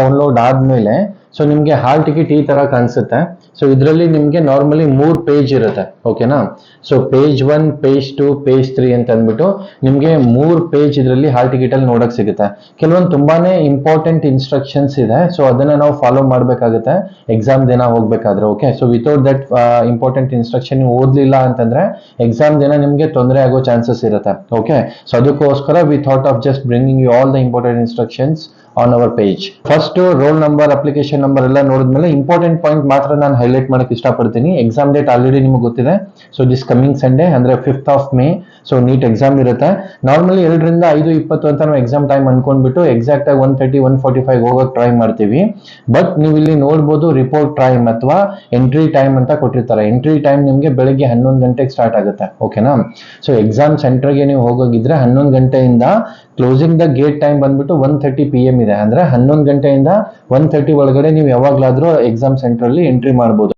Download ಆದ್ಮೇಲೆ so ನಿಮ್ಗೆ hall ticket ಈ ತರ ಕಾಣಿಸುತ್ತೆ. ಸೊ ಇದರಲ್ಲಿ ನಿಮ್ಗೆ ನಾರ್ಮಲಿ 3 ಪೇಜ್ ಇರುತ್ತೆ. ಓಕೆನಾ? ಸೊ ಪೇಜ್ 1, ಪೇಜ್ 2, ಪೇಜ್ 3 ಅಂತ ಅಂದ್ಬಿಟ್ಟು ನಿಮ್ಗೆ 3 ಪೇಜ್ ಇದರಲ್ಲಿ ಹಾಲ್ ಟಿಕೆಟ್ ಅಲ್ಲಿ ನೋಡಕ್ ಸಿಗುತ್ತೆ. ಕೆಲವೊಂದು ತುಂಬಾನೇ ಇಂಪಾರ್ಟೆಂಟ್ ಇನ್ಸ್ಟ್ರಕ್ಷನ್ಸ್ ಇದೆ. ಸೊ ಅದನ್ನ ನಾವು ಫಾಲೋ ಮಾಡ್ಬೇಕಾಗುತ್ತೆ ಎಕ್ಸಾಮ್ ದಿನ ಹೋಗ್ಬೇಕಾದ್ರೆ. Okay, so without that important instruction ನೀವು ಓದ್ಲಿಲ್ಲ ಅಂತಂದ್ರೆ ಎಕ್ಸಾಮ್ ದಿನ ನಿಮ್ಗೆ ತೊಂದರೆ ಆಗೋ ಚಾನ್ಸಸ್ ಇರುತ್ತೆ. ಓಕೆ, ಸೊ ಅದಕ್ಕೋಸ್ಕರ we thought of just bringing you all the important instructions on our page. First roll number, application number ಎಲ್ಲ ನೋಡಿದ್ಮೇಲೆ ಇಂಪಾರ್ಟೆಂಟ್ ಪಾಯಿಂಟ್ ಮಾತ್ರ ನಾನು ಹೈಲೈಟ್ ಮಾಡಕ್ ಇಷ್ಟಪಡ್ತೀನಿ. ಎಕ್ಸಾಮ್ ಡೇಟ್ ಆಲ್ರೆಡಿ ನಿಮಗೆ ಗೊತ್ತಿದೆ. ಸೊ ದಿಸ್ ಕಮಿಂಗ್ ಸಂಡೇ ಅಂದ್ರೆ 5th of May. So NEET exam ಇರುತ್ತೆ. ನಾರ್ಮಲಿ 2 ರಿಂದ 5:20 ಅಂತ ನಾವು ಎಕ್ಸಾಮ್ ಟೈಮ್ ಅನ್ಕೊಂಡ್ಬಿಟ್ಟು ಎಕ್ಸಾಕ್ಟ್ ಆಗಿ 1:30, 1:45 ಹೋಗಕ್ ಟ್ರೈ ಮಾಡ್ತೀವಿ. ಬಟ್ ನೀವು ಇಲ್ಲಿ ನೋಡ್ಬೋದು ರಿಪೋರ್ಟ್ ಟೈಮ್ ಅಥವಾ ಎಂಟ್ರಿ ಟೈಮ್ ಅಂತ ಕೊಟ್ಟಿರ್ತಾರೆ. ಎಂಟ್ರಿ ಟೈಮ್ ನಿಮ್ಗೆ ಬೆಳಿಗ್ಗೆ 11 ಗಂಟೆಗೆ ಸ್ಟಾರ್ಟ್ ಆಗುತ್ತೆ. ಓಕೆನಾ? ಸೊ ಎಕ್ಸಾಮ್ ಸೆಂಟರ್ಗೆ ನೀವು ಹೋಗೋಗಿದ್ರೆ 11 ಗಂಟೆಯಿಂದ ಕ್ಲೋಸಿಂಗ್ ದ ಗೇಟ್ ಟೈಮ್ ಬಂದ್ಬಿಟ್ಟು 1:30 PM ಇದೆ. ಅಂದ್ರೆ 11 ಗಂಟೆಯಿಂದ 1:30 ಒಳಗಡೆ ನೀವು ಯಾವಾಗ್ಲಾದ್ರೂ ಎಕ್ಸಾಮ್ ಸೆಂಟರ್ ಅಲ್ಲಿ ಎಂಟ್ರಿ ಮಾಡಬಹುದು.